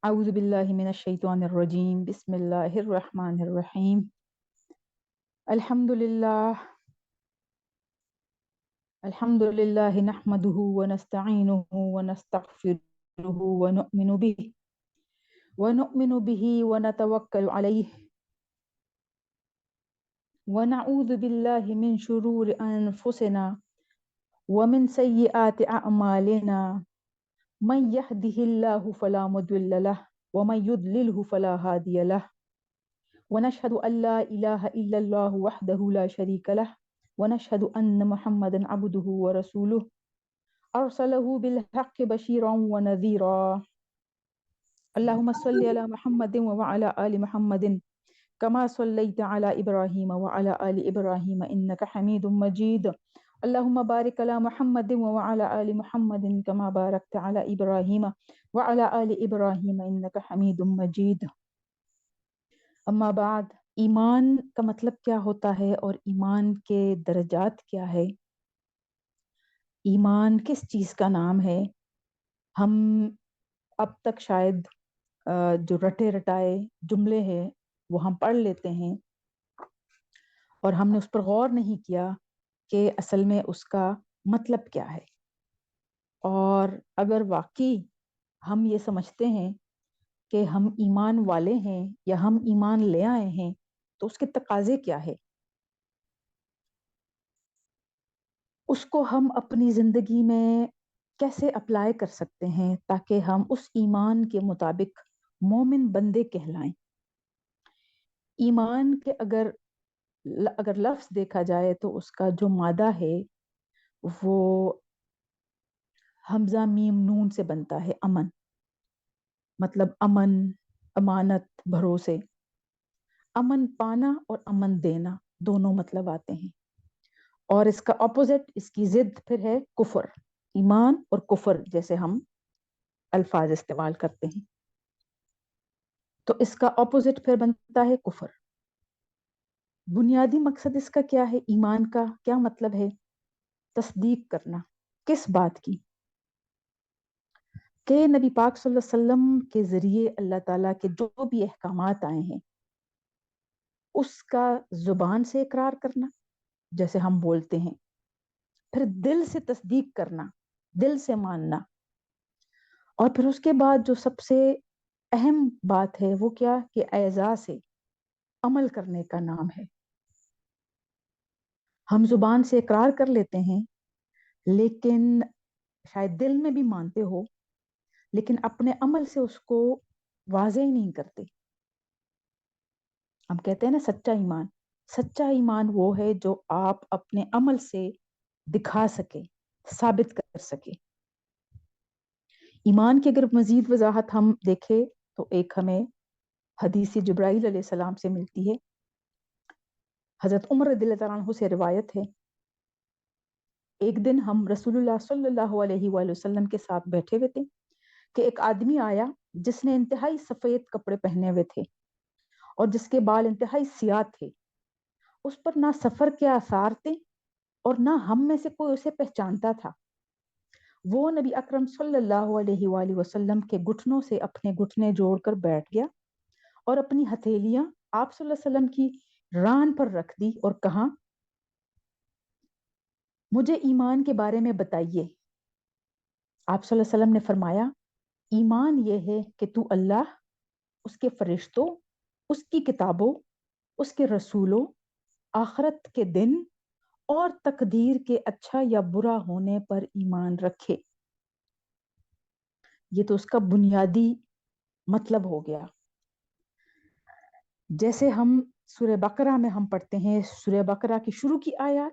أعوذ بالله من الشيطان الرجيم بسم الله الرحمن الرحيم الحمد لله نحمده ونستعينه ونستغفره ونؤمن به ونتوكل عليه ونعوذ بالله من شرور أنفسنا ومن سيئات أعمالنا من يهده الله فلا مضل له ومن يضلله فلا هادي له ونشهد أن لا إله إلا الله وحده لا شريك له ونشهد أن محمدا عبده ورسوله أرسله بالحق بشيرا ونذيرا اللهم صل على محمد وعلى آل محمد كما صليت على إبراهيم وعلى آل إبراهيم إنك حميد مجيد اللهم بارك على محمد وعلى آل محمد كما باركت على إبراهيم وعلى آل إبراهيم إنك حميد مجيد اما بعد ایمان کا مطلب کیا ہوتا ہے اور ایمان کے درجات کیا ہے؟ ایمان کس چیز کا نام ہے؟ ہم اب تک شاید جو رٹے رٹائے جملے ہیں وہ ہم پڑھ لیتے ہیں اور ہم نے اس پر غور نہیں کیا کہ اصل میں اس کا مطلب کیا ہے. اور اگر واقعی ہم یہ سمجھتے ہیں کہ ہم ایمان والے ہیں یا ہم ایمان لے آئے ہیں تو اس کے تقاضے کیا ہے، اس کو ہم اپنی زندگی میں کیسے اپلائی کر سکتے ہیں تاکہ ہم اس ایمان کے مطابق مومن بندے کہلائیں. ایمان کے اگر لفظ دیکھا جائے تو اس کا جو مادہ ہے وہ حمزہ میم نون سے بنتا ہے. امن مطلب امن، امانت، بھروسے. امن پانا اور امن دینا دونوں مطلب آتے ہیں. اور اس کا اپوزٹ، اس کی ضد پھر ہے کفر. ایمان اور کفر جیسے ہم الفاظ استعمال کرتے ہیں تو اس کا اپوزٹ پھر بنتا ہے کفر. بنیادی مقصد اس کا کیا ہے؟ ایمان کا کیا مطلب ہے؟ تصدیق کرنا. کس بات کی؟ کہ نبی پاک صلی اللہ علیہ وسلم کے ذریعے اللہ تعالیٰ کے جو بھی احکامات آئے ہیں اس کا زبان سے اقرار کرنا جیسے ہم بولتے ہیں، پھر دل سے تصدیق کرنا، دل سے ماننا، اور پھر اس کے بعد جو سب سے اہم بات ہے وہ کیا کہ اعضاء سے عمل کرنے کا نام ہے. ہم زبان سے اقرار کر لیتے ہیں لیکن شاید دل میں بھی مانتے ہو لیکن اپنے عمل سے اس کو واضح ہی نہیں کرتے. ہم کہتے ہیں نا سچا ایمان. سچا ایمان وہ ہے جو آپ اپنے عمل سے دکھا سکے، ثابت کر سکے. ایمان کی اگر مزید وضاحت ہم دیکھیں تو ایک ہمیں حدیث جبرائیل علیہ السلام سے ملتی ہے. حضرت عمر رضی اللہ تعالیٰ عنہ سے روایت ہے، ایک دن ہم رسول اللہ صلی اللہ علیہ وآلہ وسلم کے ساتھ بیٹھے ہوئے تھے کہ ایک آدمی آیا جس نے انتہائی سفید کپڑے پہنے ہوئے تھے اور جس کے بال انتہائی سیاہ تھے. اس پر نہ سفر کے آثار تھے اور نہ ہم میں سے کوئی اسے پہچانتا تھا. وہ نبی اکرم صلی اللہ علیہ وآلہ وسلم کے گھٹنوں سے اپنے گھٹنے جوڑ کر بیٹھ گیا اور اپنی ہتھیلیاں آپ صلی اللہ علیہ وسلم کی ران پر رکھ دی اور کہا، مجھے ایمان کے بارے میں بتائیے. آپ صلی اللہ علیہ وسلم نے فرمایا، ایمان یہ ہے کہ تو اللہ، اس کے فرشتوں، اس کی کتابوں، اس کے رسولوں، آخرت کے دن اور تقدیر کے اچھا یا برا ہونے پر ایمان رکھے. یہ تو اس کا بنیادی مطلب ہو گیا. جیسے ہم سورہ بقرہ میں ہم پڑھتے ہیں سورہ بقرہ کی شروع کی آیات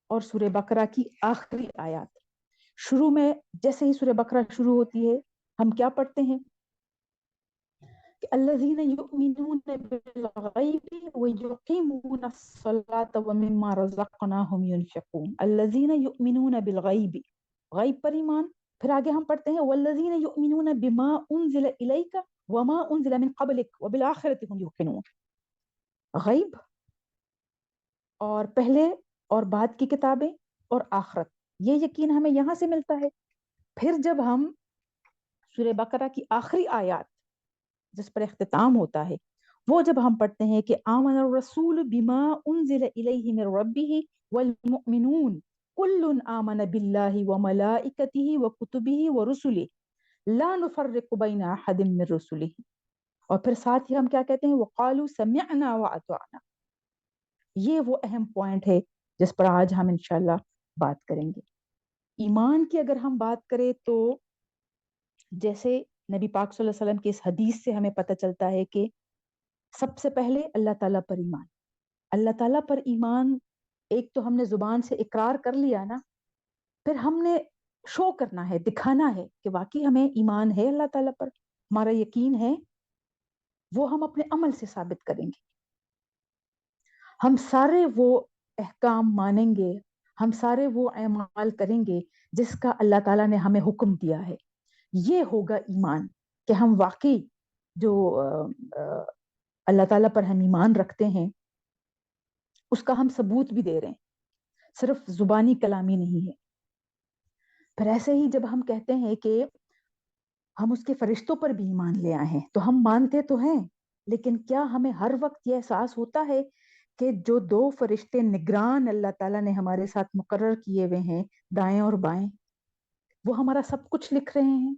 اور سورہ بقرہ کی آخری آیات. شروع میں جیسے ہی سورہ بقرہ شروع ہوتی ہے ہم کیا پڑھتے ہیں کہ الذین یؤمنون بالغیب ویقیمون الصلاة ومما رزقناہم ینفقون. الذین یؤمنون بالغیب، غیب پر ایمان. پھر آگے ہم پڑھتے ہیں والذین یؤمنون بما انزل الیک وما انزل من قبلک وبالآخرۃ هم یوقنون. غیب اور پہلے اور بعد کی کتابیں اور آخرت، یہ یقین ہمیں یہاں سے ملتا ہے. پھر جب ہم سورہ بقرہ کی آخری آیات جس پر اختتام ہوتا ہے، وہ جب ہم پڑھتے ہیں کہ آمن الرسول بما انزل الیہ من ربہ والمؤمنون کل آمن باللہ وملائکتہ وکتبہ ورسلہ لا نفرق بین احد من رسلہ، اور پھر ساتھ ہی ہم کیا کہتے ہیں، وقالوا سمعنا واطعنا. یہ وہ اہم پوائنٹ ہے جس پر آج ہم انشاءاللہ بات کریں گے. ایمان کی اگر ہم بات کریں تو جیسے نبی پاک صلی اللہ علیہ وسلم کی اس حدیث سے ہمیں پتہ چلتا ہے کہ سب سے پہلے اللہ تعالیٰ پر ایمان. اللہ تعالیٰ پر ایمان ایک تو ہم نے زبان سے اقرار کر لیا نا، پھر ہم نے شو کرنا ہے، دکھانا ہے کہ واقعی ہمیں ایمان ہے اللہ تعالیٰ پر، ہمارا یقین ہے، وہ ہم اپنے عمل سے ثابت کریں گے. ہم سارے وہ احکام مانیں گے، ہم سارے وہ اعمال کریں گے جس کا اللہ تعالیٰ نے ہمیں حکم دیا ہے. یہ ہوگا ایمان کہ ہم واقعی جو اللہ تعالیٰ پر ہم ایمان رکھتے ہیں اس کا ہم ثبوت بھی دے رہے ہیں، صرف زبانی کلامی نہیں ہے. پھر ایسے ہی جب ہم کہتے ہیں کہ ہم اس کے فرشتوں پر بھی ایمان لے آئے ہیں تو ہم مانتے تو ہیں، لیکن کیا ہمیں ہر وقت یہ احساس ہوتا ہے کہ جو دو فرشتے نگران اللہ تعالیٰ نے ہمارے ساتھ مقرر کیے ہوئے ہیں دائیں اور بائیں، وہ ہمارا سب کچھ لکھ رہے ہیں؟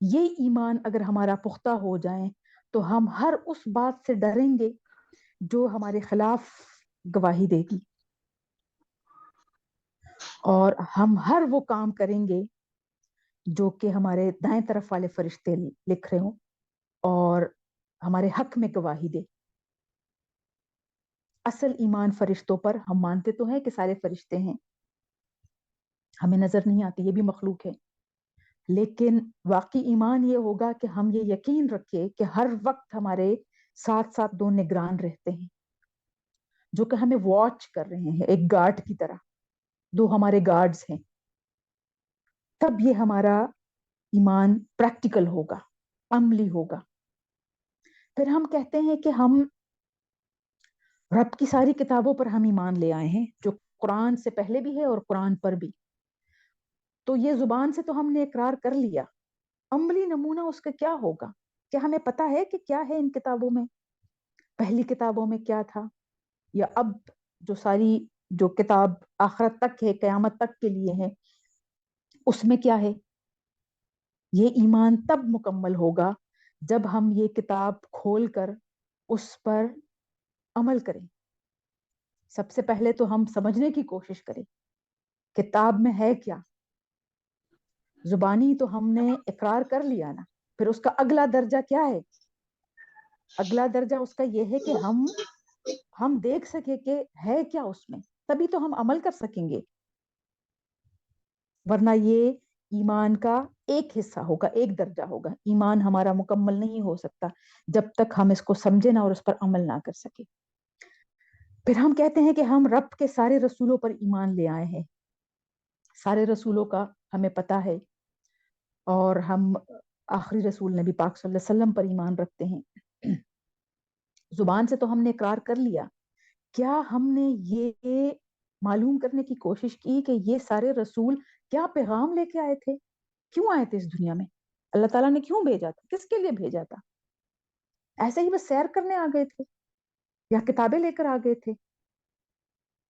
یہ ایمان اگر ہمارا پختہ ہو جائیں تو ہم ہر اس بات سے ڈریں گے جو ہمارے خلاف گواہی دے گی، اور ہم ہر وہ کام کریں گے جو کہ ہمارے دائیں طرف والے فرشتے لکھ رہے ہوں اور ہمارے حق میں گواہی دے. اصل ایمان فرشتوں پر، ہم مانتے تو ہیں کہ سارے فرشتے ہیں، ہمیں نظر نہیں آتے، یہ بھی مخلوق ہے، لیکن واقعی ایمان یہ ہوگا کہ ہم یہ یقین رکھے کہ ہر وقت ہمارے ساتھ ساتھ دو نگران رہتے ہیں جو کہ ہمیں واچ کر رہے ہیں، ایک گارڈ کی طرح دو ہمارے گارڈز ہیں. تب یہ ہمارا ایمان پریکٹیکل ہوگا، عملی ہوگا. پھر ہم کہتے ہیں کہ ہم رب کی ساری کتابوں پر ہم ایمان لے آئے ہیں، جو قرآن سے پہلے بھی ہے اور قرآن پر بھی. تو یہ زبان سے تو ہم نے اقرار کر لیا، عملی نمونہ اس کا کیا ہوگا؟ کیا ہمیں پتا ہے کہ کیا ہے ان کتابوں میں؟ پہلی کتابوں میں کیا تھا، یا اب جو ساری جو کتاب آخرت تک ہے، قیامت تک کے لیے ہے، اس میں کیا ہے؟ یہ ایمان تب مکمل ہوگا جب ہم یہ کتاب کھول کر اس پر عمل کریں. سب سے پہلے تو ہم سمجھنے کی کوشش کریں کتاب میں ہے کیا. زبانی تو ہم نے اقرار کر لیا نا، پھر اس کا اگلا درجہ کیا ہے؟ اگلا درجہ اس کا یہ ہے کہ ہم دیکھ سکیں کہ ہے کیا اس میں، تبھی تو ہم عمل کر سکیں گے. ورنہ یہ ایمان کا ایک حصہ ہوگا، ایک درجہ ہوگا. ایمان ہمارا مکمل نہیں ہو سکتا جب تک ہم اس کو سمجھے نہ اور اس پر عمل نہ کر سکے. پھر ہم کہتے ہیں کہ ہم رب کے سارے رسولوں پر ایمان لے آئے ہیں. سارے رسولوں کا ہمیں پتا ہے، اور ہم آخری رسول نبی پاک صلی اللہ علیہ وسلم پر ایمان رکھتے ہیں. زبان سے تو ہم نے اقرار کر لیا، کیا ہم نے یہ معلوم کرنے کی کوشش کی کہ یہ سارے رسول کیا پیغام لے کے آئے تھے؟ کیوں آئے تھے اس دنیا میں؟ اللہ تعالیٰ نے کیوں بھیجا تھا؟ کس کے لیے بھیجا تھا؟ ایسے ہی بس سیر کرنے آ گئے تھے، یا کتابیں لے کر آ گئے تھے،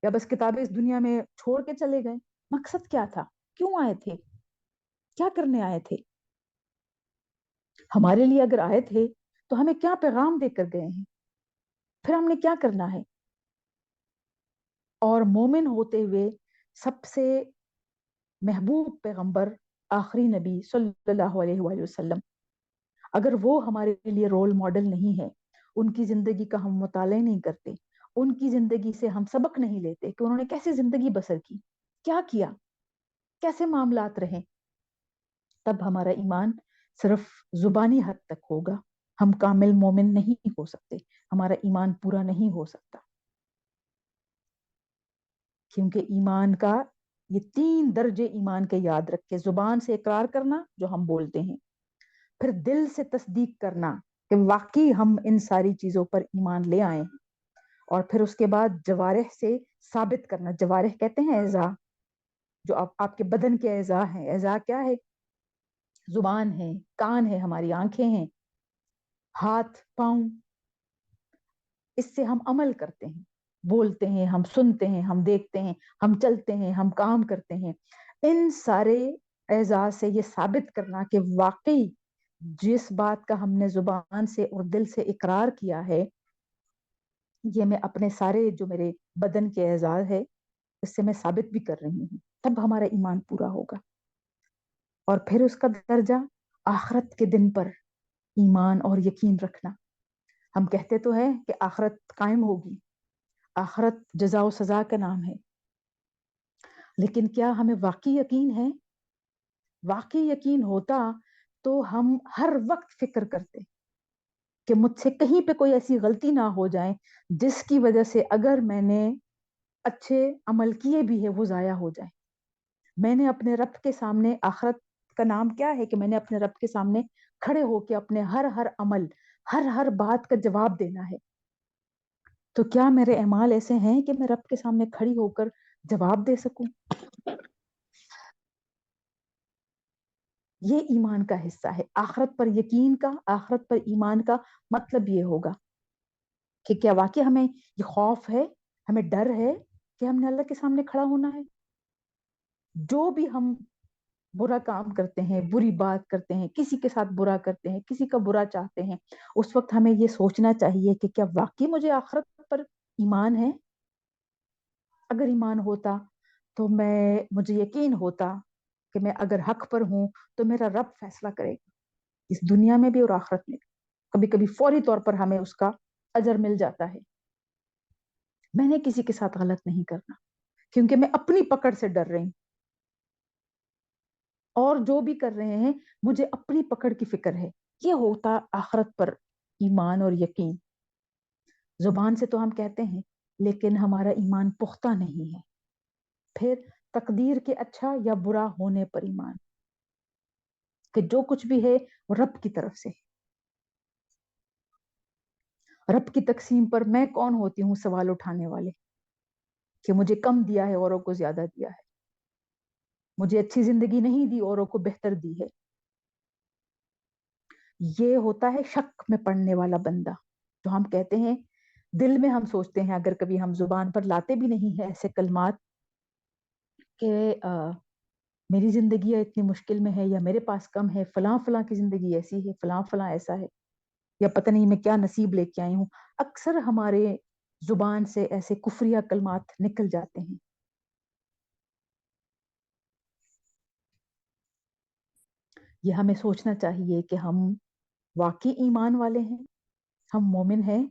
یا بس کتابیں اس دنیا میں چھوڑ کے چلے گئے؟ مقصد کیا تھا؟ کیوں آئے تھے؟ کیا کرنے آئے تھے؟ ہمارے لیے اگر آئے تھے تو ہمیں کیا پیغام دے کر گئے ہیں؟ پھر ہم نے کیا کرنا ہے؟ اور مومن ہوتے ہوئے سب سے محبوب پیغمبر آخری نبی صلی اللہ علیہ وآلہ وسلم، اگر وہ ہمارے لیے رول ماڈل نہیں ہے، ان کی زندگی کا ہم مطالعہ نہیں کرتے، ان کی زندگی سے ہم سبق نہیں لیتے کہ انہوں نے کیسے زندگی بسر کی، کیا کیا، کیسے معاملات رہے، تب ہمارا ایمان صرف زبانی حد تک ہوگا. ہم کامل مومن نہیں ہو سکتے، ہمارا ایمان پورا نہیں ہو سکتا. کیونکہ ایمان کا یہ 3 درجے ایمان کے یاد رکھے: زبان سے اقرار کرنا جو ہم بولتے ہیں، پھر دل سے تصدیق کرنا کہ واقعی ہم ان ساری چیزوں پر ایمان لے آئے ہیں، اور پھر اس کے بعد جوارح سے ثابت کرنا. جوارح کہتے ہیں اعضاء، جو آپ کے بدن کے اعضاء ہیں. اعضاء کیا ہے؟ زبان ہے، کان ہے، ہماری آنکھیں ہیں، ہاتھ پاؤں، اس سے ہم عمل کرتے ہیں، بولتے ہیں، ہم سنتے ہیں، ہم دیکھتے ہیں، ہم چلتے ہیں، ہم کام کرتے ہیں. ان سارے اعزاز سے یہ ثابت کرنا کہ واقعی جس بات کا ہم نے زبان سے اور دل سے اقرار کیا ہے، یہ میں اپنے سارے جو میرے بدن کے اعزاز ہے اس سے میں ثابت بھی کر رہی ہوں، تب ہمارا ایمان پورا ہوگا. اور پھر اس کا درجہ آخرت کے دن پر ایمان اور یقین رکھنا. ہم کہتے تو ہیں کہ آخرت قائم ہوگی، آخرت جزا و سزا کا نام ہے، لیکن کیا ہمیں واقعی یقین ہے؟ واقعی یقین ہوتا تو ہم ہر وقت فکر کرتے کہ مجھ سے کہیں پہ کوئی ایسی غلطی نہ ہو جائے جس کی وجہ سے اگر میں نے اچھے عمل کیے بھی ہے وہ ضائع ہو جائے. میں نے اپنے رب کے سامنے، آخرت کا نام کیا ہے کہ میں نے اپنے رب کے سامنے کھڑے ہو کے اپنے ہر ہر عمل، ہر بات کا جواب دینا ہے. تو کیا میرے اعمال ایسے ہیں کہ میں رب کے سامنے کھڑی ہو کر جواب دے سکوں؟ یہ ایمان کا حصہ ہے. آخرت پر یقین کا، آخرت پر ایمان کا مطلب یہ ہوگا کہ کیا واقعی ہمیں یہ خوف ہے، ہمیں ڈر ہے کہ ہم نے اللہ کے سامنے کھڑا ہونا ہے. جو بھی ہم برا کام کرتے ہیں، بری بات کرتے ہیں، کسی کے ساتھ برا کرتے ہیں، کسی کا برا چاہتے ہیں، اس وقت ہمیں یہ سوچنا چاہیے کہ کیا واقعی مجھے آخرت پر ایمان ہے؟ اگر ایمان ہوتا تو مجھے یقین ہوتا کہ میں اگر حق پر ہوں تو میرا رب فیصلہ کرے گا اس دنیا میں بھی اور آخرت میں بھی. کبھی کبھی فوری طور پر ہمیں اس کا اجر مل جاتا ہے. میں نے کسی کے ساتھ غلط نہیں کرنا کیونکہ میں اپنی پکڑ سے ڈر رہی ہوں، اور جو بھی کر رہے ہیں مجھے اپنی پکڑ کی فکر ہے. یہ ہوتا آخرت پر ایمان اور یقین. زبان سے تو ہم کہتے ہیں لیکن ہمارا ایمان پختہ نہیں ہے. پھر تقدیر کے اچھا یا برا ہونے پر ایمان کہ جو کچھ بھی ہے وہ رب کی طرف سے. رب کی تقسیم پر میں کون ہوتی ہوں سوال اٹھانے والے کہ مجھے کم دیا ہے، اوروں کو زیادہ دیا ہے، مجھے اچھی زندگی نہیں دی، اوروں کو بہتر دی ہے. یہ ہوتا ہے شک میں پڑنے والا بندہ. جو ہم کہتے ہیں دل میں ہم سوچتے ہیں، اگر کبھی ہم زبان پر لاتے بھی نہیں ہیں ایسے کلمات کہ میری زندگی اتنی مشکل میں ہے، یا میرے پاس کم ہے، فلاں فلاں کی زندگی ایسی ہے، فلاں فلاں ایسا ہے، یا پتہ نہیں میں کیا نصیب لے کے آئی ہوں. اکثر ہمارے زبان سے ایسے کفریہ کلمات نکل جاتے ہیں. یہ ہمیں سوچنا چاہیے کہ ہم واقعی ایمان والے ہیں، ہم مومن ہیں.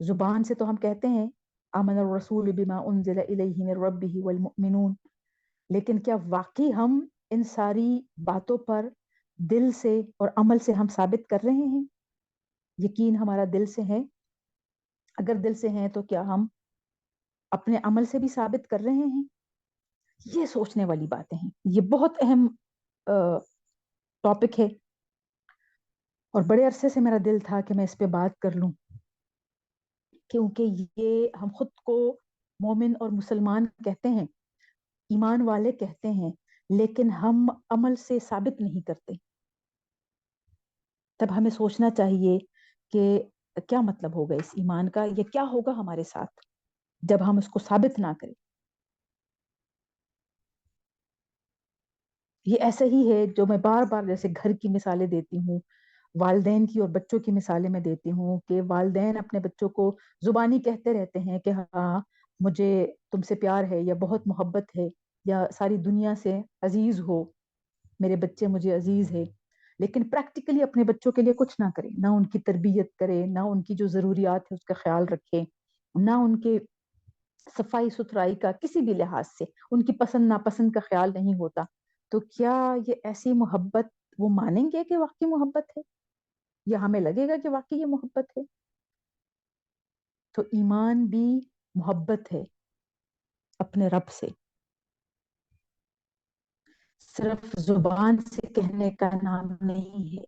زبان سے تو ہم کہتے ہیں آمن الرسول بما انزل الیہ من ربہ والمؤمنون، لیکن کیا واقعی ہم ان ساری باتوں پر دل سے اور عمل سے ہم ثابت کر رہے ہیں؟ یقین ہمارا دل سے ہے؟ اگر دل سے ہیں تو کیا ہم اپنے عمل سے بھی ثابت کر رہے ہیں؟ یہ سوچنے والی باتیں ہیں. یہ بہت اہم ٹاپک ہے اور بڑے عرصے سے میرا دل تھا کہ میں اس پہ بات کر لوں، کیونکہ یہ ہم خود کو مومن اور مسلمان کہتے ہیں، ایمان والے کہتے ہیں، لیکن ہم عمل سے ثابت نہیں کرتے. تب ہمیں سوچنا چاہیے کہ کیا مطلب ہوگا اس ایمان کا، یا کیا ہوگا ہمارے ساتھ جب ہم اس کو ثابت نہ کریں. یہ ایسا ہی ہے جو میں بار بار جیسے گھر کی مثالیں دیتی ہوں، والدین کی اور بچوں کی مثالیں میں دیتی ہوں کہ والدین اپنے بچوں کو زبانی کہتے رہتے ہیں کہ ہاں مجھے تم سے پیار ہے، یا بہت محبت ہے، یا ساری دنیا سے عزیز ہو، میرے بچے مجھے عزیز ہے، لیکن پریکٹیکلی اپنے بچوں کے لیے کچھ نہ کرے، نہ ان کی تربیت کرے، نہ ان کی جو ضروریات ہے اس کا خیال رکھے، نہ ان کے صفائی ستھرائی کا کسی بھی لحاظ سے ان کی پسند ناپسند کا خیال نہیں ہوتا. تو کیا یہ ایسی محبت وہ مانیں گے کہ واقعی محبت ہے، یا ہمیں لگے گا کہ واقعی یہ محبت ہے؟ تو ایمان بھی محبت ہے اپنے رب سے، صرف زبان سے کہنے کا نام نہیں ہے.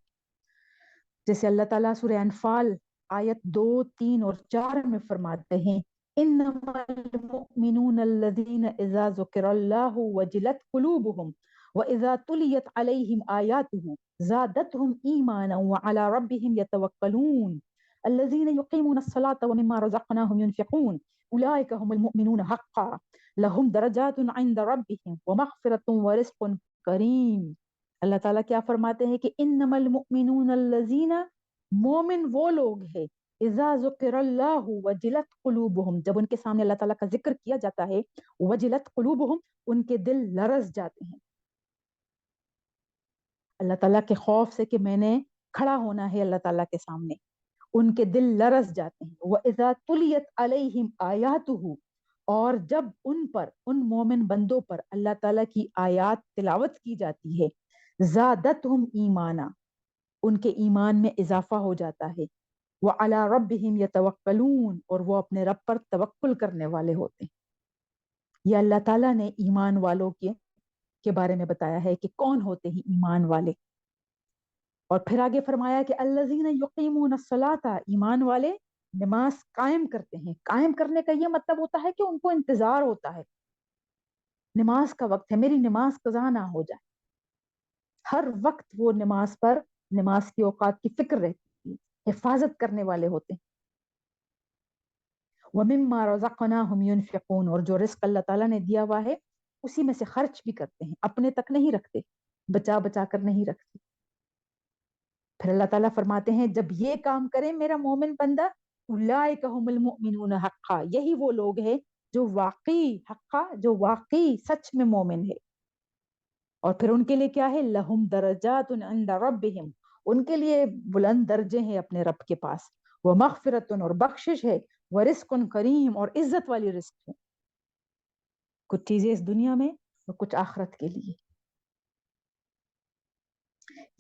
جیسے اللہ تعالیٰ سورہ انفال آیت 2، 3 اور 4 میں فرماتے ہیں انما المؤمنون الذین اذا ذکر اللہ وجلت قلوبهم وَإِذَا تُلِيَتْ عَلَيْهِمْ آيَاتُهُ زَادَتْهُمْ إِيمَانًا وَعَلَى رَبِّهِمْ يَتَوَكَّلُونَ الَّذِينَ يُقِيمُونَ الصَّلَاةَ وَمِمَّا رَزَقْنَاهُمْ يُنْفِقُونَ أُولَئِكَ هُمُ الْمُؤْمِنُونَ حَقًّا لَهُمْ دَرَجَاتٌ عِنْدَ رَبِّهِمْ وَمَغْفِرَةٌ وَرِزْقٌ کریم۔ اللہ تعالیٰ کیا فرماتے ہیں کہ انما المؤمنون الذین، مومن وہ لوگ ہیں اذا ذکر اللہ وجلت قلوبہم، جب ان کے سامنے اللہ تعالیٰ کا ذکر کیا جاتا ہے، وجلت قلوبہم، ان کے دل لرز جاتے ہیں اللہ تعالیٰ کے خوف سے کہ میں نے کھڑا ہونا ہے اللہ تعالیٰ کے سامنے، ان کے دل لرز جاتے ہیں۔ وَإِذَا تُلِيَتْ عَلَيْهِمْ آيَاتُهُ، اور جب ان پر، ان مومن بندوں پر اللہ تعالیٰ کی آیات تلاوت کی جاتی ہے، زادتہم ایمانا، ان کے ایمان میں اضافہ ہو جاتا ہے، وَعَلَى رَبِّهِمْ يَتَوَكَّلُونَ، اور وہ اپنے رب پر توکل کرنے والے ہوتے ہیں۔ یہ اللہ تعالیٰ نے ایمان والوں کے بارے میں بتایا ہے کہ کون ہوتے ہیں ایمان والے، اور پھر آگے فرمایا کہ الذین یقیمون الصلاۃ، ایمان والے نماز قائم کرتے ہیں۔ قائم کرنے کا یہ مطلب ہوتا ہے کہ ان کو انتظار ہوتا ہے، نماز کا وقت ہے، میری نماز قضا نہ ہو جائے، ہر وقت وہ نماز پر، نماز کی اوقات کی فکر رہتی ہے، حفاظت کرنے والے ہوتے ہیں۔ وَمِمَّا رَزَقْنَاهُمْ يُنْفِقُونَ، اور جو رزق اللہ تعالیٰ نے دیا ہوا ہے اسی میں سے خرچ بھی کرتے ہیں، اپنے تک نہیں رکھتے، بچا بچا کر نہیں رکھتے۔ پھر اللہ تعالیٰ فرماتے ہیں جب یہ کام کرے میرا مومن بندہ، اولئک هم المؤمنون حقا، یہی وہ لوگ ہیں جو واقعی حقا، جو واقعی سچ میں مومن ہے۔ اور پھر ان کے لیے کیا ہے؟ لہم درجات عند ربہم، ان کے لیے بلند درجے ہیں اپنے رب کے پاس، وہ مغفرت، اور بخشش ہے، وہ رزق کریم، اور عزت والی رزق ہے۔ کچھ چیزیں اس دنیا میں اور کچھ آخرت کے لیے۔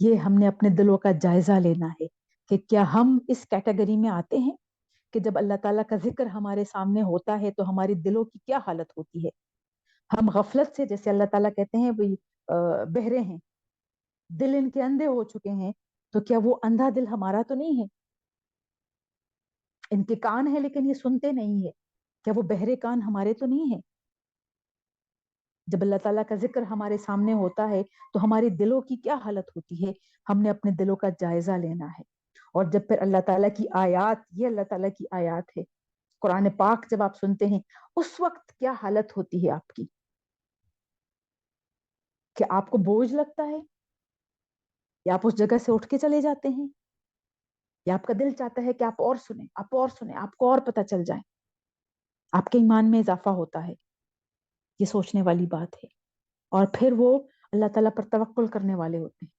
یہ ہم نے اپنے دلوں کا جائزہ لینا ہے کہ کیا ہم اس کیٹیگری میں آتے ہیں کہ جب اللہ تعالیٰ کا ذکر ہمارے سامنے ہوتا ہے تو ہماری دلوں کی کیا حالت ہوتی ہے؟ ہم غفلت سے، جیسے اللہ تعالیٰ کہتے ہیں بہرے ہیں، دل ان کے اندھے ہو چکے ہیں، تو کیا وہ اندھا دل ہمارا تو نہیں ہے؟ ان کے کان ہیں لیکن یہ سنتے نہیں ہے، کیا وہ بہرے کان ہمارے تو نہیں ہیں؟ جب اللہ تعالیٰ کا ذکر ہمارے سامنے ہوتا ہے تو ہماری دلوں کی کیا حالت ہوتی ہے؟ ہم نے اپنے دلوں کا جائزہ لینا ہے۔ اور جب پھر اللہ تعالیٰ کی آیات، یہ اللہ تعالیٰ کی آیات ہے، قرآن پاک جب آپ سنتے ہیں اس وقت کیا حالت ہوتی ہے آپ کی؟ کہ آپ کو بوجھ لگتا ہے، یا آپ اس جگہ سے اٹھ کے چلے جاتے ہیں، یا آپ کا دل چاہتا ہے کہ آپ اور سنیں، آپ اور سنیں، آپ کو اور پتہ چل جائے، آپ کے ایمان میں اضافہ ہوتا ہے؟ یہ سوچنے والی بات ہے۔ اور پھر وہ اللہ تعالیٰ پر توکل کرنے والے ہوتے ہیں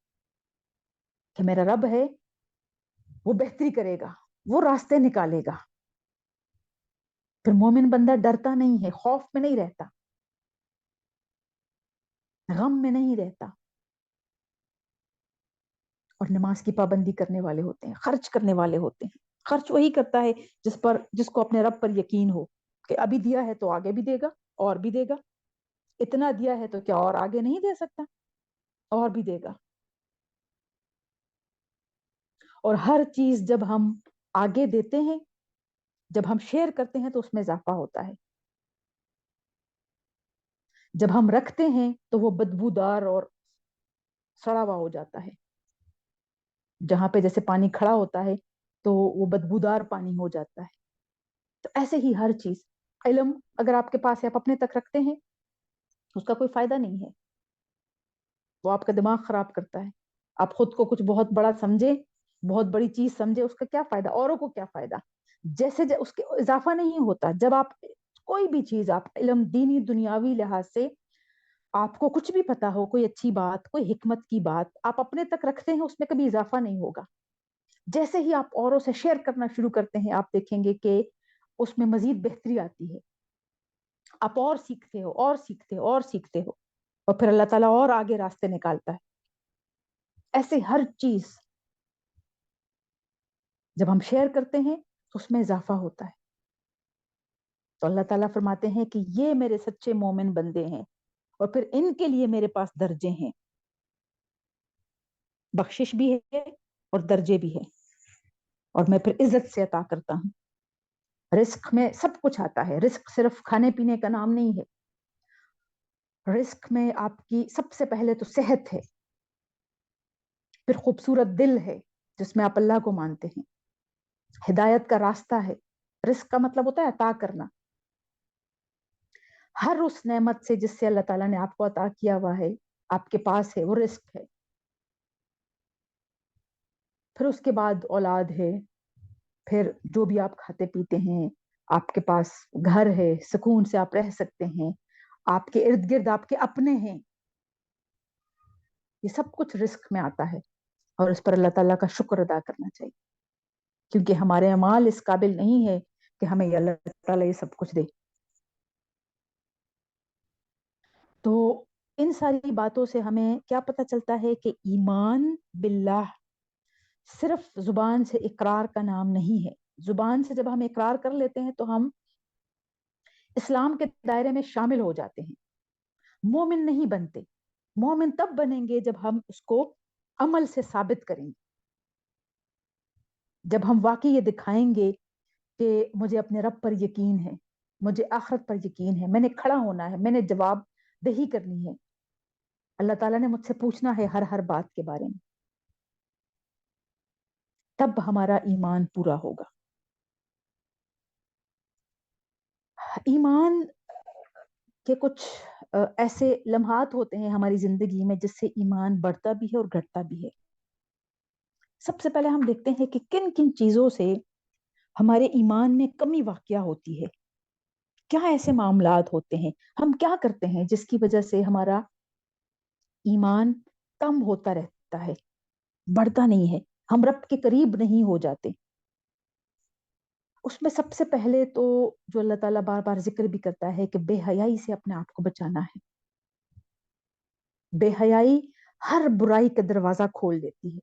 کہ میرا رب ہے، وہ بہتری کرے گا، وہ راستے نکالے گا۔ پھر مومن بندہ ڈرتا نہیں ہے، خوف میں نہیں رہتا، غم میں نہیں رہتا، اور نماز کی پابندی کرنے والے ہوتے ہیں، خرچ کرنے والے ہوتے ہیں۔ خرچ وہی کرتا ہے جس کو اپنے رب پر یقین ہو کہ ابھی دیا ہے تو آگے بھی دے گا، اور بھی دے گا، اتنا دیا ہے تو کیا اور آگے نہیں دے سکتا، اور بھی دے گا۔ اور ہر چیز جب ہم آگے دیتے ہیں، جب ہم شیئر کرتے ہیں تو اس میں اضافہ ہوتا ہے، جب ہم رکھتے ہیں تو وہ بدبودار اور سڑا ہوا ہو جاتا ہے۔ جہاں پہ جیسے پانی کھڑا ہوتا ہے تو وہ بدبودار پانی ہو جاتا ہے۔ تو ایسے ہی ہر چیز، علم اگر آپ کے پاس ہے، آپ اپنے تک رکھتے ہیں، اس کا کوئی فائدہ نہیں ہے، وہ آپ کا دماغ خراب کرتا ہے۔ آپ خود کو کچھ بہت بڑا سمجھے، بہت بڑی چیز سمجھے، اس کا کیا فائدہ، اوروں کو کیا فائدہ؟ جیسے اس کے اضافہ نہیں ہوتا۔ جب آپ کوئی بھی چیز، آپ علم دینی دنیاوی لحاظ سے آپ کو کچھ بھی پتا ہو، کوئی اچھی بات، کوئی حکمت کی بات آپ اپنے تک رکھتے ہیں، اس میں کبھی اضافہ نہیں ہوگا۔ جیسے ہی آپ اوروں سے شیئر کرنا شروع کرتے ہیں، آپ دیکھیں گے کہ اس میں مزید بہتری آتی ہے، آپ اور سیکھتے ہو، اور سیکھتے ہو، اور سیکھتے ہو، اور پھر اللہ تعالیٰ اور آگے راستے نکالتا ہے۔ ایسے ہر چیز جب ہم شیئر کرتے ہیں تو اس میں اضافہ ہوتا ہے۔ تو اللہ تعالیٰ فرماتے ہیں کہ یہ میرے سچے مومن بندے ہیں، اور پھر ان کے لیے میرے پاس درجے ہیں، بخشش بھی ہے اور درجے بھی ہے، اور میں پھر عزت سے عطا کرتا ہوں۔ رزق میں سب کچھ آتا ہے، رزق صرف کھانے پینے کا نام نہیں ہے، رزق میں آپ کی سب سے پہلے تو صحت ہے، پھر خوبصورت دل ہے جس میں آپ اللہ کو مانتے ہیں، ہدایت کا راستہ ہے۔ رزق کا مطلب ہوتا ہے عطا کرنا، ہر اس نعمت سے جس سے اللہ تعالیٰ نے آپ کو عطا کیا ہوا ہے، آپ کے پاس ہے، وہ رزق ہے۔ پھر اس کے بعد اولاد ہے، پھر جو بھی آپ کھاتے پیتے ہیں، آپ کے پاس گھر ہے، سکون سے آپ رہ سکتے ہیں، آپ کے ارد گرد آپ کے اپنے ہیں، یہ سب کچھ رزق میں آتا ہے، اور اس پر اللہ تعالیٰ کا شکر ادا کرنا چاہیے، کیونکہ ہمارے اعمال اس قابل نہیں ہے کہ ہمیں یہ اللہ تعالیٰ یہ سب کچھ دے۔ تو ان ساری باتوں سے ہمیں کیا پتہ چلتا ہے کہ ایمان باللہ صرف زبان سے اقرار کا نام نہیں ہے۔ زبان سے جب ہم اقرار کر لیتے ہیں تو ہم اسلام کے دائرے میں شامل ہو جاتے ہیں، مومن نہیں بنتے۔ مومن تب بنیں گے جب ہم اس کو عمل سے ثابت کریں گے، جب ہم واقعی یہ دکھائیں گے کہ مجھے اپنے رب پر یقین ہے، مجھے آخرت پر یقین ہے، میں نے کھڑا ہونا ہے، میں نے جواب دہی کرنی ہے، اللہ تعالیٰ نے مجھ سے پوچھنا ہے ہر بات کے بارے میں، تب ہمارا ایمان پورا ہوگا۔ ایمان کے کچھ ایسے لمحات ہوتے ہیں ہماری زندگی میں جس سے ایمان بڑھتا بھی ہے اور گھٹتا بھی ہے۔ سب سے پہلے ہم دیکھتے ہیں کہ کن کن چیزوں سے ہمارے ایمان میں کمی واقع ہوتی ہے، کیا ایسے معاملات ہوتے ہیں، ہم کیا کرتے ہیں جس کی وجہ سے ہمارا ایمان کم ہوتا رہتا ہے، بڑھتا نہیں ہے، ہم رب کے قریب نہیں ہو جاتے۔ اس میں سب سے پہلے تو جو اللہ تعالیٰ بار بار ذکر بھی کرتا ہے کہ بے حیائی سے اپنے آپ کو بچانا ہے۔ بے حیائی ہر برائی کا دروازہ کھول دیتی ہے،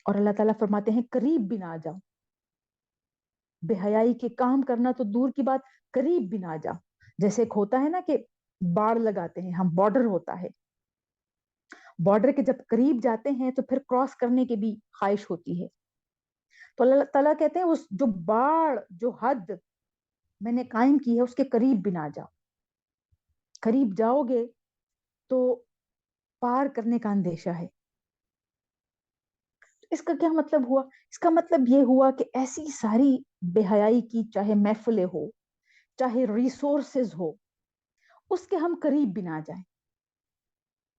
اور اللہ تعالیٰ فرماتے ہیں قریب بھی نہ جاؤ۔ بے حیائی کے کام کرنا تو دور کی بات، قریب بھی نہ جاؤ۔ جیسے ایک ہوتا ہے نا کہ باڑ لگاتے ہیں ہم، بارڈر ہوتا ہے، بارڈر کے جب قریب جاتے ہیں تو پھر کراس کرنے کی بھی خواہش ہوتی ہے، تو اللہ تعالیٰ کہتے ہیں اس جو باڑ، جو حد میں نے قائم کی ہے اس کے قریب بھی نہ جاؤ۔ قریب جاؤ گے تو پار کرنے کا اندیشہ ہے۔ اس کا کیا مطلب ہوا؟ اس کا مطلب یہ ہوا کہ ایسی ساری بے حیائی کی چاہے محفلیں ہو، چاہے ریسورسز ہو، اس کے ہم قریب بھی نہ جائیں۔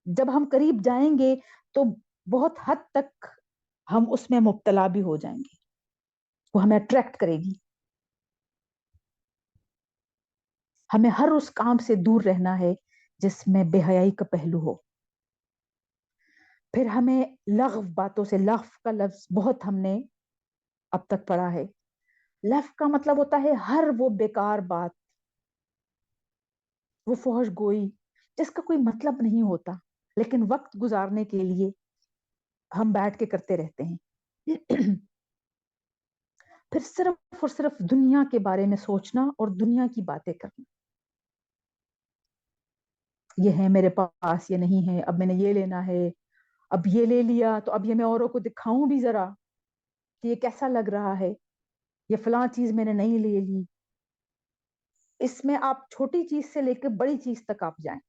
جب ہم قریب جائیں گے تو بہت حد تک ہم اس میں مبتلا بھی ہو جائیں گے، وہ ہمیں اٹریکٹ کرے گی۔ ہمیں ہر اس کام سے دور رہنا ہے جس میں بے حیائی کا پہلو ہو۔ پھر ہمیں لغو باتوں سے، لغو کا لفظ بہت ہم نے اب تک پڑھا ہے۔ لغو کا مطلب ہوتا ہے ہر وہ بیکار بات، وہ فحش گوئی جس کا کوئی مطلب نہیں ہوتا لیکن وقت گزارنے کے لیے ہم بیٹھ کے کرتے رہتے ہیں۔ پھر صرف اور صرف دنیا کے بارے میں سوچنا اور دنیا کی باتیں کرنا، یہ ہے میرے پاس، یہ نہیں ہے، اب میں نے یہ لینا ہے، اب یہ لے لیا تو اب یہ میں اوروں کو دکھاؤں بھی ذرا کہ یہ کیسا لگ رہا ہے، یہ فلاں چیز میں نے نہیں لے لی۔ اس میں آپ چھوٹی چیز سے لے کے بڑی چیز تک آپ جائیں،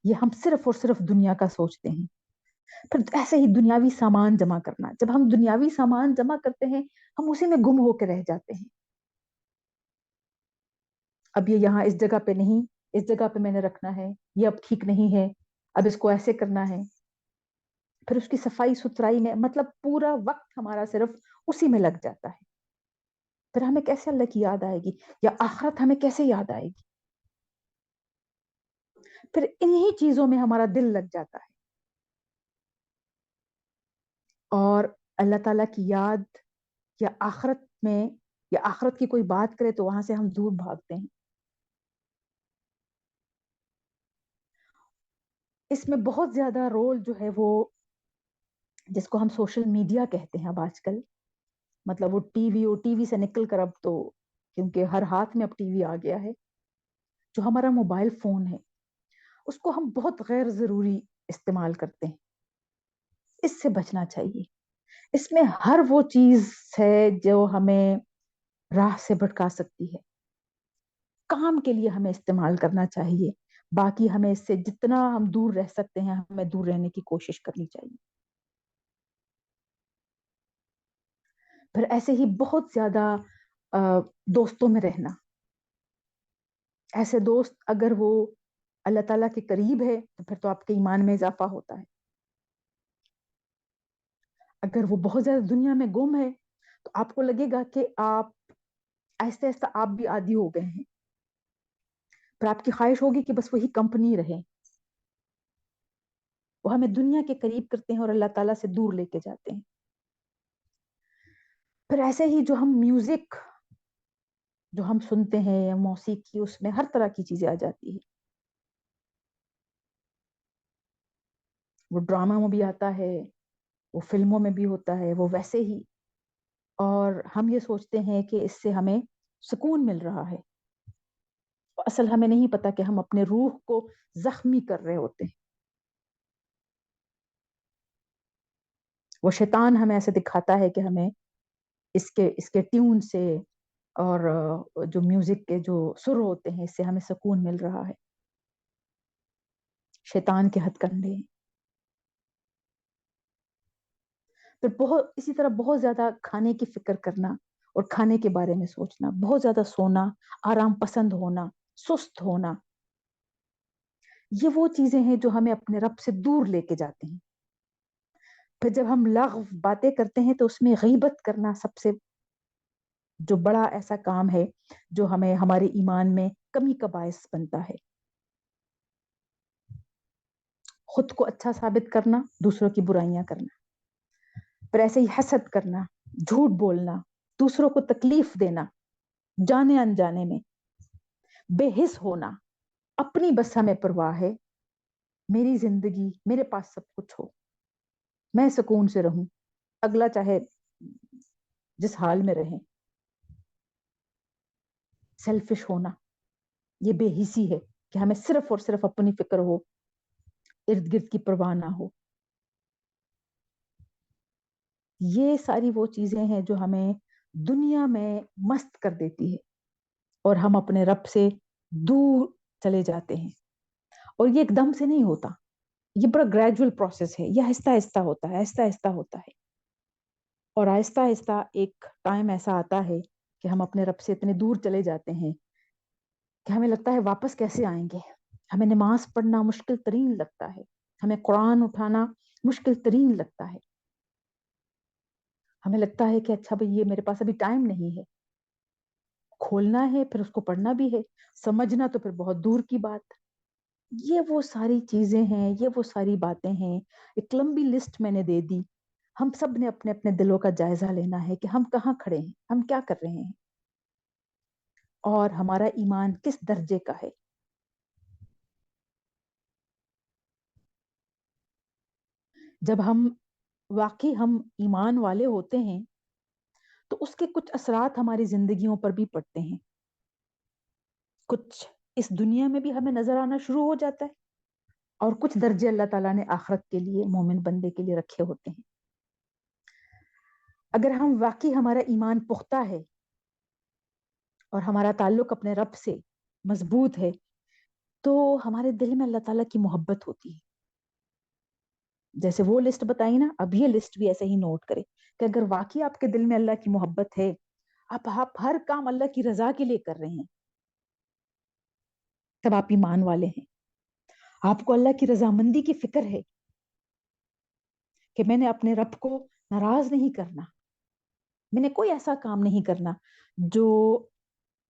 یہ ہم صرف اور صرف دنیا کا سوچتے ہیں۔ پھر ایسے ہی دنیاوی سامان جمع کرنا، جب ہم دنیاوی سامان جمع کرتے ہیں ہم اسی میں گم ہو کے رہ جاتے ہیں۔ اب یہ یہاں اس جگہ پہ نہیں، اس جگہ پہ میں نے رکھنا ہے، یہ اب ٹھیک نہیں ہے، اب اس کو ایسے کرنا ہے۔ پھر اس کی صفائی ستھرائی میں مطلب پورا وقت ہمارا صرف اسی میں لگ جاتا ہے۔ پھر ہمیں کیسے اللہ کی یاد آئے گی، یا آخرت ہمیں کیسے یاد آئے گی؟ پھر انہی چیزوں میں ہمارا دل لگ جاتا ہے، اور اللہ تعالیٰ کی یاد یا آخرت میں، یا آخرت کی کوئی بات کرے تو وہاں سے ہم دور بھاگتے ہیں۔ اس میں بہت زیادہ رول جو ہے وہ، جس کو ہم سوشل میڈیا کہتے ہیں اب آج کل، مطلب وہ ٹی وی سے نکل کر اب تو، کیونکہ ہر ہاتھ میں اب ٹی وی آ گیا ہے، جو ہمارا موبائل فون ہے اس کو ہم بہت غیر ضروری استعمال کرتے ہیں۔ اس سے بچنا چاہیے۔ اس میں ہر وہ چیز ہے جو ہمیں راہ سے بھٹکا سکتی ہے. کام کے لیے ہمیں استعمال کرنا چاہیے. باقی ہمیں اس سے جتنا ہم دور رہ سکتے ہیں ہمیں دور رہنے کی کوشش کرنی چاہیے. پھر ایسے ہی بہت زیادہ دوستوں میں رہنا. ایسے دوست اگر وہ اللہ تعالیٰ کے قریب ہے تو پھر تو آپ کے ایمان میں اضافہ ہوتا ہے. اگر وہ بہت زیادہ دنیا میں گم ہے تو آپ کو لگے گا کہ آپ آہستہ آہستہ آپ بھی عادی ہو گئے ہیں. پھر آپ کی خواہش ہوگی کہ بس وہی کمپنی رہے. وہ ہمیں دنیا کے قریب کرتے ہیں اور اللہ تعالیٰ سے دور لے کے جاتے ہیں. پھر ایسے ہی جو ہم میوزک جو ہم سنتے ہیں یا موسیقی اس میں ہر طرح کی چیزیں آ جاتی ہے. وہ ڈرامہ میں بھی آتا ہے, وہ فلموں میں بھی ہوتا ہے, وہ ویسے ہی. اور ہم یہ سوچتے ہیں کہ اس سے ہمیں سکون مل رہا ہے. اصل ہمیں نہیں پتا کہ ہم اپنے روح کو زخمی کر رہے ہوتے ہیں. وہ شیطان ہمیں ایسے دکھاتا ہے کہ ہمیں اس کے ٹیون سے اور جو میوزک کے جو سر ہوتے ہیں اس سے ہمیں سکون مل رہا ہے. شیطان کے ہتھ کنڈے. پھر اسی طرح بہت زیادہ کھانے کی فکر کرنا اور کھانے کے بارے میں سوچنا. بہت زیادہ سونا, آرام پسند ہونا, سست ہونا, یہ وہ چیزیں ہیں جو ہمیں اپنے رب سے دور لے کے جاتے ہیں. پھر جب ہم لغو باتیں کرتے ہیں تو اس میں غیبت کرنا سب سے جو بڑا ایسا کام ہے جو ہمیں ہمارے ایمان میں کمی کا باعث بنتا ہے. خود کو اچھا ثابت کرنا, دوسروں کی برائیاں کرنا. پھر ایسے ہی حسد کرنا, جھوٹ بولنا, دوسروں کو تکلیف دینا, جانے انجانے میں, بے حس ہونا, اپنی بس ہمیں پرواہ ہے, میری زندگی, میرے پاس سب کچھ ہو, میں سکون سے رہوں, اگلا چاہے جس حال میں رہیں. سیلفش ہونا, یہ بے حسی ہے کہ ہمیں صرف اور صرف اپنی فکر ہو, ارد گرد کی پرواہ نہ ہو. یہ ساری وہ چیزیں ہیں جو ہمیں دنیا میں مست کر دیتی ہے اور ہم اپنے رب سے دور چلے جاتے ہیں. اور یہ ایک دم سے نہیں ہوتا, یہ بڑا گریجول پروسیس ہے. یہ آہستہ آہستہ ہوتا ہے, آہستہ آہستہ ہوتا ہے. اور آہستہ آہستہ ایک ٹائم ایسا آتا ہے کہ ہم اپنے رب سے اتنے دور چلے جاتے ہیں کہ ہمیں لگتا ہے واپس کیسے آئیں گے. ہمیں نماز پڑھنا مشکل ترین لگتا ہے, ہمیں قرآن اٹھانا مشکل ترین لگتا ہے. ہمیں لگتا ہے کہ اچھا بھئی یہ میرے پاس ابھی ٹائم نہیں ہے. کھولنا ہے پھر اس کو پڑھنا بھی ہے, سمجھنا تو پھر بہت دور کی بات. یہ وہ ساری چیزیں ہیں, یہ وہ ساری باتیں ہیں. ایک لمبی لسٹ میں نے دے دی. ہم سب نے اپنے اپنے دلوں کا جائزہ لینا ہے کہ ہم کہاں کھڑے ہیں, ہم کیا کر رہے ہیں, اور ہمارا ایمان کس درجے کا ہے. جب ہم واقعی ہم ایمان والے ہوتے ہیں تو اس کے کچھ اثرات ہماری زندگیوں پر بھی پڑتے ہیں. کچھ اس دنیا میں بھی ہمیں نظر آنا شروع ہو جاتا ہے, اور کچھ درجے اللہ تعالیٰ نے آخرت کے لیے مومن بندے کے لیے رکھے ہوتے ہیں. اگر ہم واقعی ہمارا ایمان پختہ ہے اور ہمارا تعلق اپنے رب سے مضبوط ہے تو ہمارے دل میں اللہ تعالیٰ کی محبت ہوتی ہے. جیسے وہ لسٹ بتائی نا, اب یہ لسٹ بھی ایسے ہی نوٹ کرے کہ اگر واقعی آپ کے دل میں اللہ کی محبت ہے, آپ ہر کام اللہ کی رضا کے لیے کر رہے ہیں, تب آپ ایمان والے ہیں. آپ کو اللہ کی رضامندی کی فکر ہے کہ میں نے اپنے رب کو ناراض نہیں کرنا, میں نے کوئی ایسا کام نہیں کرنا جو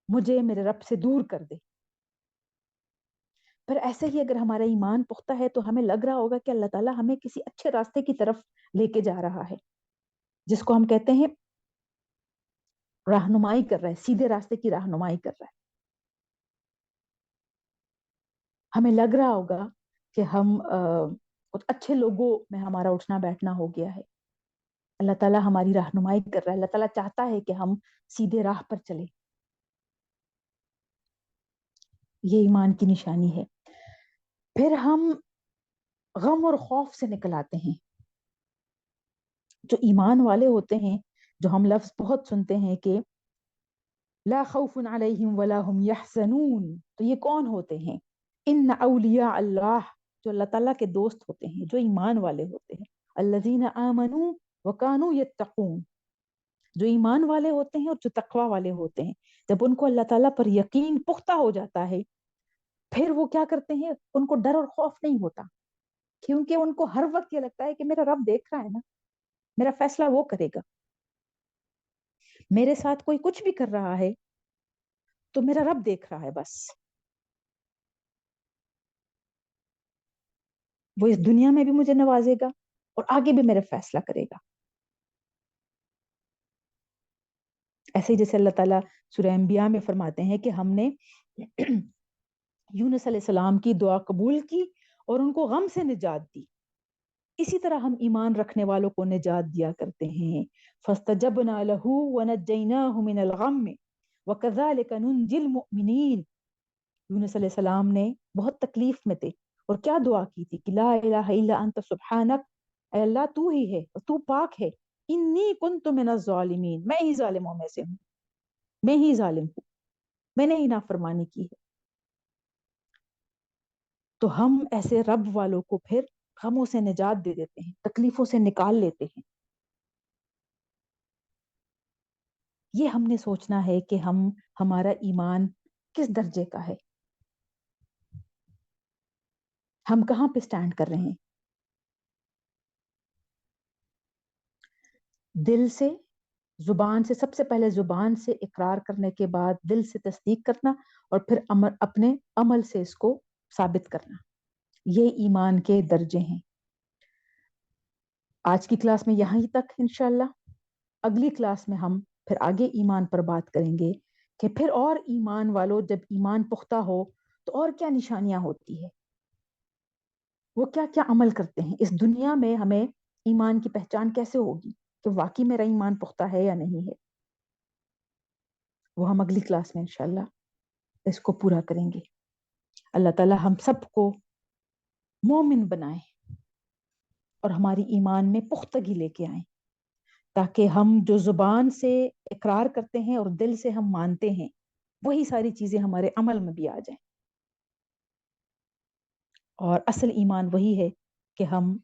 مجھے میرے رب سے دور کر دے. پھر ایسے ہی اگر ہمارا ایمان پختہ ہے تو ہمیں لگ رہا ہوگا کہ اللہ تعالیٰ ہمیں کسی اچھے راستے کی طرف لے کے جا رہا ہے, جس کو ہم کہتے ہیں رہنمائی کر رہا ہے, سیدھے راستے کی رہنمائی کر رہا ہے. ہمیں لگ رہا ہوگا کہ ہم کچھ اچھے لوگوں میں ہمارا اٹھنا بیٹھنا ہو گیا ہے. اللہ تعالیٰ ہماری رہنمائی کر رہا ہے, اللہ تعالیٰ چاہتا ہے کہ ہم سیدھے راہ پر چلیں. یہ ایمان کی نشانی ہے. پھر ہم غم اور خوف سے نکل آتے ہیں. جو ایمان والے ہوتے ہیں, جو ہم لفظ بہت سنتے ہیں کہ لا خوف علیہم ولا هم یحزنون. تو یہ کون ہوتے ہیں؟ ان اولیاء اللہ، جو اللہ تعالیٰ کے دوست ہوتے ہیں، جو ایمان والے ہوتے ہیں. الذین آمنوا وکانوا یتقون، جو ایمان والے ہوتے ہیں اور جو تقوی والے ہوتے ہیں. جب ان کو اللہ تعالیٰ پر یقین پختہ ہو جاتا ہے، پھر وہ کیا کرتے ہیں؟ ان کو ڈر اور خوف نہیں ہوتا، کیونکہ ان کو ہر وقت یہ لگتا ہے کہ میرا رب دیکھ رہا ہے نا، میرا فیصلہ وہ کرے گا. میرے ساتھ کوئی کچھ بھی کر رہا ہے تو میرا رب دیکھ رہا ہے بس. وہ اس دنیا میں بھی مجھے نوازے گا اور آگے بھی میرا فیصلہ کرے گا. ایسے ہی جیسے اللہ تعالیٰ سورہ انبیاء میں فرماتے ہیں کہ ہم نے یونس علیہ السلام کی دعا قبول کی اور ان کو غم سے نجات دی، اسی طرح ہم ایمان رکھنے والوں کو نجات دیا کرتے ہیں. فَاسْتَجَبْنَا لَهُ وَنَجَّيْنَاهُ مِنَ الْغَمِّ وَكَذَلِكَ نُنْجِي الْمُؤْمِنِينَ. یونس علیہ السلام نے بہت تکلیف میں تھے اور کیا دعا کی تھی کہ لا الہ الا انت سبحانک، اے اللہ تو ہی ہے اور تو پاک ہے. انی کنت من الظالمین، میں ہی ظالموں میں سے ہوں، میں ہی ظالم ہوں، میں نے ہی نافرمانی کی ہے. تو ہم ایسے رب والوں کو پھر غموں سے نجات دے دیتے ہیں، تکلیفوں سے نکال لیتے ہیں. یہ ہم نے سوچنا ہے کہ ہمارا ایمان کس درجے کا ہے، ہم کہاں پہ سٹینڈ کر رہے ہیں. دل سے، زبان سے، سب سے پہلے زبان سے اقرار کرنے کے بعد دل سے تصدیق کرنا اور پھر اپنے عمل سے اس کو ثابت کرنا. یہ ایمان کے درجے ہیں. آج کی کلاس میں یہاں ہی تک انشاءاللہ. اگلی کلاس میں ہم پھر آگے ایمان پر بات کریں گے کہ پھر اور ایمان والوں، جب ایمان پختہ ہو تو اور کیا نشانیاں ہوتی ہے، وہ کیا کیا عمل کرتے ہیں. اس دنیا میں ہمیں ایمان کی پہچان کیسے ہوگی کہ واقعی میرا ایمان پختہ ہے یا نہیں ہے، وہ ہم اگلی کلاس میں انشاءاللہ اس کو پورا کریں گے. اللہ تعالی ہم سب کو مومن بنائے اور ہماری ایمان میں پختگی لے کے آئیں، تاکہ ہم جو زبان سے اقرار کرتے ہیں اور دل سے ہم مانتے ہیں، وہی ساری چیزیں ہمارے عمل میں بھی آ جائیں. اور اصل ایمان وہی ہے کہ ہم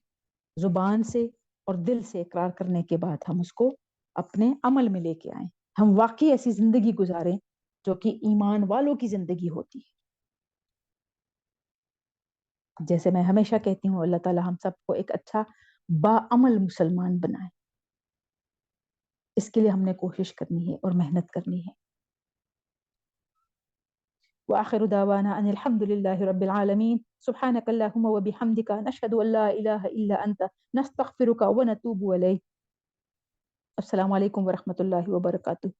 زبان سے اور دل سے اقرار کرنے کے بعد ہم اس کو اپنے عمل میں لے کے آئیں، ہم واقعی ایسی زندگی گزاریں جو کہ ایمان والوں کی زندگی ہوتی ہے. جیسے میں ہمیشہ کہتی ہوں، اللہ تعالی ہم سب کو ایک اچھا باعمل مسلمان بنائے، اس کے لیے ہم نے کوشش کرنی ہے اور محنت کرنی ہے. وآخر دعوانا ان الحمد لله رب العالمين. سبحانك اللهم وبحمدك نشهد ان لا اله الا انت نستغفرك ونتوب اليك. السلام علیکم ورحمۃ اللہ وبرکاتہ.